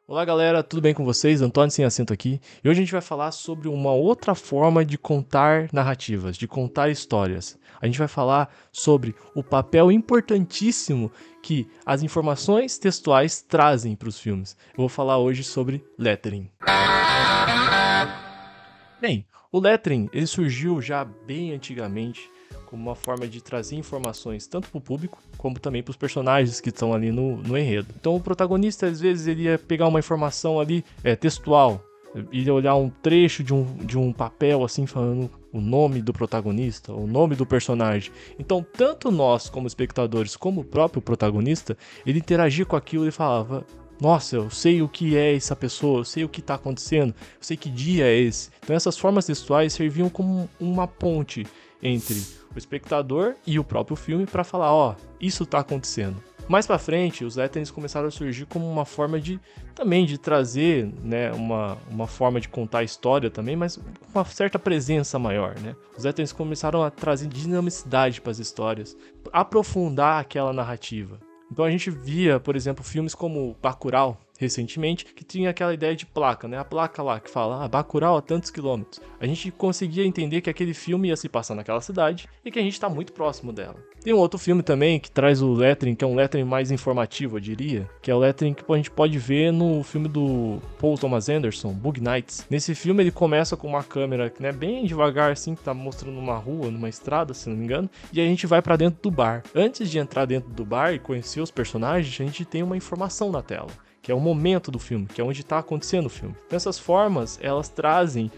Olá galera, tudo bem com vocês? Antônio Sem Acento aqui. E hoje a gente vai falar sobre uma outra forma de contar narrativas, de contar histórias. A gente vai falar sobre o papel importantíssimo que as informações textuais trazem para os filmes. Eu vou falar hoje sobre lettering. Bem, o lettering ele surgiu já bem antigamente como uma forma de trazer informações tanto para o público, como também para os personagens que estão ali no enredo. Então o protagonista, às vezes, ele ia pegar uma informação ali textual, ia olhar um trecho de um papel, assim, falando o nome do protagonista, o nome do personagem. Então, tanto nós, como espectadores, como o próprio protagonista, ele interagia com aquilo e falava: nossa, eu sei o que é essa pessoa, eu sei o que está acontecendo, eu sei que dia é esse. Então essas formas textuais serviam como uma ponte entre o espectador e o próprio filme para falar, ó, isso tá acontecendo. Mais para frente, os letterings começaram a surgir como uma forma de trazer, né, uma forma de contar a história também, mas com uma certa presença maior, né? Os letterings começaram a trazer dinamicidade para as histórias, aprofundar aquela narrativa. Então a gente via, por exemplo, filmes como Bacurau, recentemente, que tinha aquela ideia de placa, né? A placa lá que fala, Bacurau a tantos quilômetros. A gente conseguia entender que aquele filme ia se passar naquela cidade e que a gente está muito próximo dela. Tem um outro filme também que traz o lettering, que é um lettering mais informativo, eu diria, que é o lettering que a gente pode ver no filme do Paul Thomas Anderson, Bug Nights. Nesse filme ele começa com uma câmera, né, bem devagar assim, que tá mostrando uma rua, numa estrada, se não me engano, e a gente vai para dentro do bar. Antes de entrar dentro do bar e conhecer os personagens, a gente tem uma informação na tela, que é o momento do filme, que é onde está acontecendo o filme. Então essas formas, elas trazem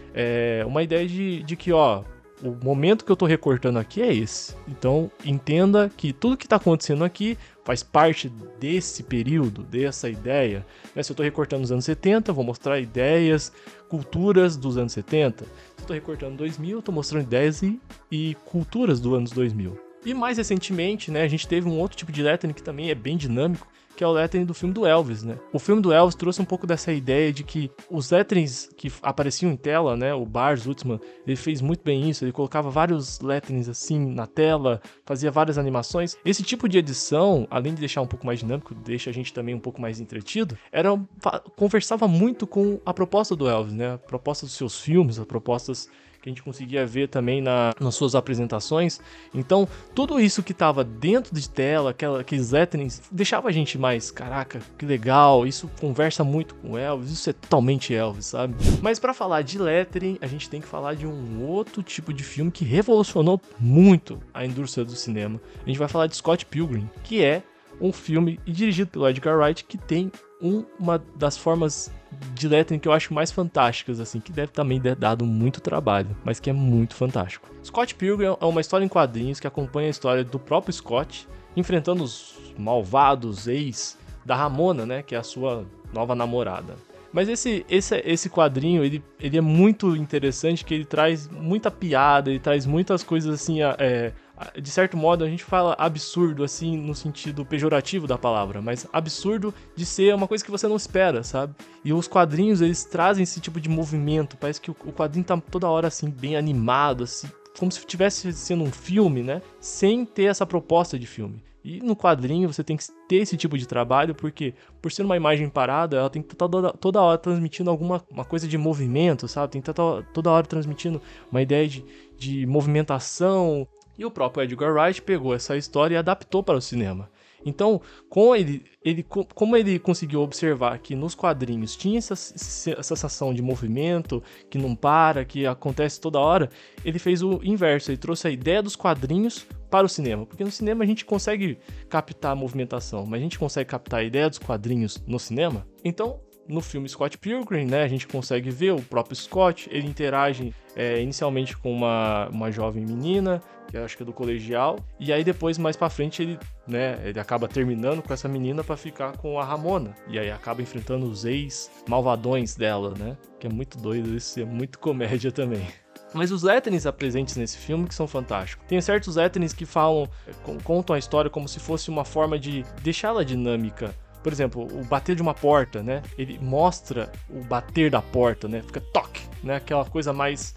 uma ideia de que, ó, o momento que eu tô recortando aqui é esse. Então entenda que tudo que está acontecendo aqui faz parte desse período, dessa ideia. Se eu tô recortando os anos 70, eu vou mostrar ideias, culturas dos anos 70. Se eu tô recortando 2000, eu tô mostrando ideias e culturas dos anos 2000. E mais recentemente, né, a gente teve um outro tipo de lettering que também é bem dinâmico, que é o lettering do filme do Elvis, né? O filme do Elvis trouxe um pouco dessa ideia de que os letterings que apareciam em tela, né? O Bars Luhrmann, ele fez muito bem isso, ele colocava vários letterings assim na tela, fazia várias animações. Esse tipo de edição, além de deixar um pouco mais dinâmico, deixa a gente também um pouco mais entretido, conversava muito com a proposta do Elvis, né? A proposta dos seus filmes, as propostas que a gente conseguia ver também nas suas apresentações. Então, tudo isso que estava dentro de tela, aqueles letterings, deixava a gente mais, caraca, que legal, isso conversa muito com Elvis, isso é totalmente Elvis, sabe? Mas para falar de lettering, a gente tem que falar de um outro tipo de filme que revolucionou muito a indústria do cinema. A gente vai falar de Scott Pilgrim, que é um filme dirigido pelo Edgar Wright, que tem uma das formas de lettering que eu acho mais fantásticas, assim, que deve também ter dado muito trabalho, mas que é muito fantástico. Scott Pilgrim é uma história em quadrinhos que acompanha a história do próprio Scott enfrentando os malvados ex da Ramona, né, que é a sua nova namorada. Mas esse quadrinho, ele é muito interessante, que ele traz muita piada, ele traz muitas coisas assim, de certo modo a gente fala absurdo assim no sentido pejorativo da palavra, mas absurdo de ser uma coisa que você não espera, sabe? E os quadrinhos, eles trazem esse tipo de movimento, parece que o quadrinho tá toda hora assim bem animado, assim, como se estivesse sendo um filme, né? Sem ter essa proposta de filme. E no quadrinho você tem que ter esse tipo de trabalho, porque por ser uma imagem parada, ela tem que estar toda hora transmitindo uma coisa de movimento, sabe? Tem que estar toda hora transmitindo uma ideia de movimentação. E o próprio Edgar Wright pegou essa história e adaptou para o cinema. Então, como ele conseguiu observar que nos quadrinhos tinha essa sensação de movimento, que não para, que acontece toda hora, ele fez o inverso, ele trouxe a ideia dos quadrinhos para o cinema. Porque no cinema a gente consegue captar a movimentação, mas a gente consegue captar a ideia dos quadrinhos no cinema? Então, no filme Scott Pilgrim, né, a gente consegue ver o próprio Scott, ele interage inicialmente com uma jovem menina, que eu acho que é do colegial, e aí depois, mais pra frente, ele acaba terminando com essa menina pra ficar com a Ramona, e aí acaba enfrentando os ex-malvadões dela, né, que é muito doido, isso é muito comédia também. Mas os letterings presentes nesse filme que são fantásticos. Tem certos letterings que contam a história como se fosse uma forma de deixá-la dinâmica. Por exemplo, o bater de uma porta, né? Ele mostra o bater da porta, né? Fica toque, né? Aquela coisa mais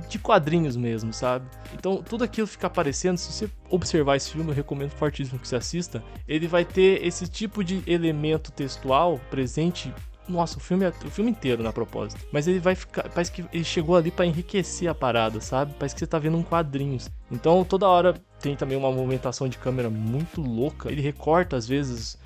de quadrinhos mesmo, sabe? Então, tudo aquilo fica aparecendo. Se você observar esse filme, eu recomendo fortíssimo que você assista. Ele vai ter esse tipo de elemento textual presente Nossa, o filme inteiro, na propósito. Mas ele vai ficar... Parece que ele chegou ali pra enriquecer a parada, sabe? Parece que você tá vendo um quadrinhos. Então, toda hora tem também uma movimentação de câmera muito louca. Ele recorta, às vezes,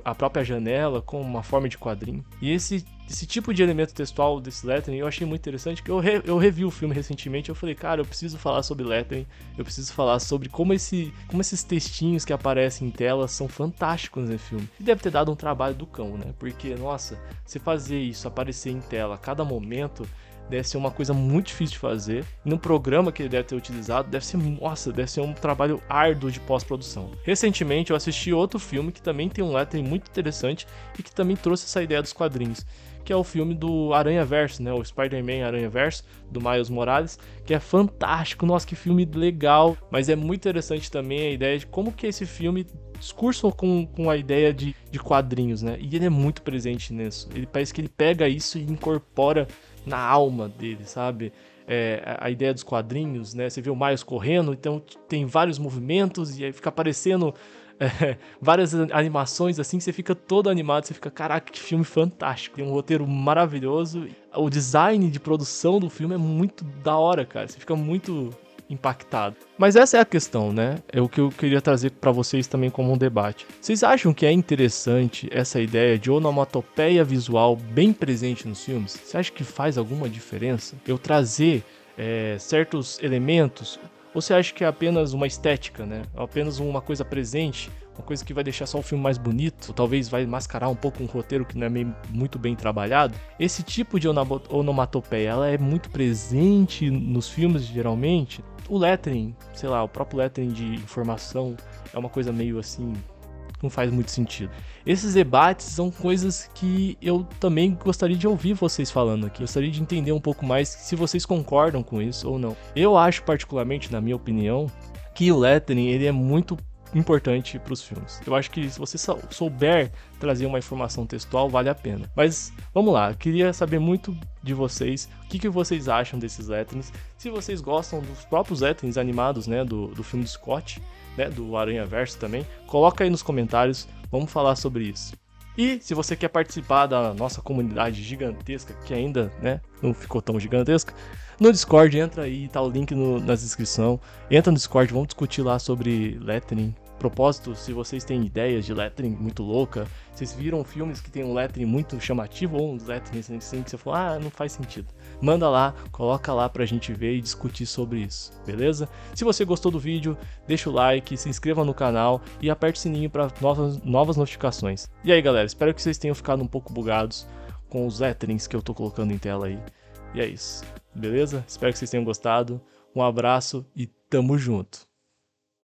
a própria janela com uma forma de quadrinho. E esse tipo de elemento textual desse lettering eu achei muito interessante, que eu revi o filme recentemente, eu falei, cara, eu preciso falar sobre lettering, eu preciso falar sobre como esses textinhos que aparecem em tela são fantásticos nesse filme. E deve ter dado um trabalho do cão, né? Porque, nossa, você fazer isso aparecer em tela a cada momento deve ser uma coisa muito difícil de fazer. E no programa que ele deve ter utilizado, deve ser um trabalho árduo de pós-produção. Recentemente eu assisti outro filme que também tem um lettering muito interessante e que também trouxe essa ideia dos quadrinhos, que é o filme do Aranhaverso, né? O Spider-Man Aranhaverso, do Miles Morales, que é fantástico. Nossa, que filme legal. Mas é muito interessante também a ideia de como que esse filme discurso com a ideia de quadrinhos, né? E ele é muito presente nisso. Ele parece que ele pega isso e incorpora na alma dele, sabe? A ideia dos quadrinhos, né? Você vê o Miles correndo, então tem vários movimentos e aí fica aparecendo várias animações assim, você fica todo animado, você fica, caraca, que filme fantástico. Tem um roteiro maravilhoso, o design de produção do filme é muito da hora, cara. Você fica muito impactado. Mas essa é a questão, né? É o que eu queria trazer para vocês também como um debate. Vocês acham que é interessante essa ideia de onomatopeia visual bem presente nos filmes? Você acha que faz alguma diferença eu trazer certos elementos? Ou você acha que é apenas uma estética, né? Apenas uma coisa presente, uma coisa que vai deixar só o filme mais bonito, ou talvez vai mascarar um pouco um roteiro que não é muito bem trabalhado? Esse tipo de onomatopeia, ela é muito presente nos filmes, geralmente? O lettering, sei lá, o próprio lettering de informação é uma coisa meio assim, não faz muito sentido. Esses debates são coisas que eu também gostaria de ouvir vocês falando aqui. Gostaria de entender um pouco mais se vocês concordam com isso ou não. Eu acho particularmente, na minha opinião, que o lettering ele é muito importante para os filmes. Eu acho que se você souber trazer uma informação textual, vale a pena. Mas vamos lá, eu queria saber muito de vocês, o que vocês acham desses letterings, se vocês gostam dos próprios letterings animados, né, do filme do Scott, né, do Aranhaverso também. Coloca aí nos comentários, vamos falar sobre isso. E se você quer participar da nossa comunidade gigantesca, que ainda, né, não ficou tão gigantesca, no Discord, entra aí, tá o link na descrição. Entra no Discord, vamos discutir lá sobre lettering. Propósito, se vocês têm ideias de lettering muito louca, vocês viram filmes que tem um lettering muito chamativo ou um lettering assim que você falou, não faz sentido. Manda lá, coloca lá pra gente ver e discutir sobre isso, beleza? Se você gostou do vídeo, deixa o like, se inscreva no canal e aperte o sininho para novas notificações. E aí galera, espero que vocês tenham ficado um pouco bugados com os letterings que eu tô colocando em tela aí. E é isso, beleza? Espero que vocês tenham gostado, um abraço e tamo junto!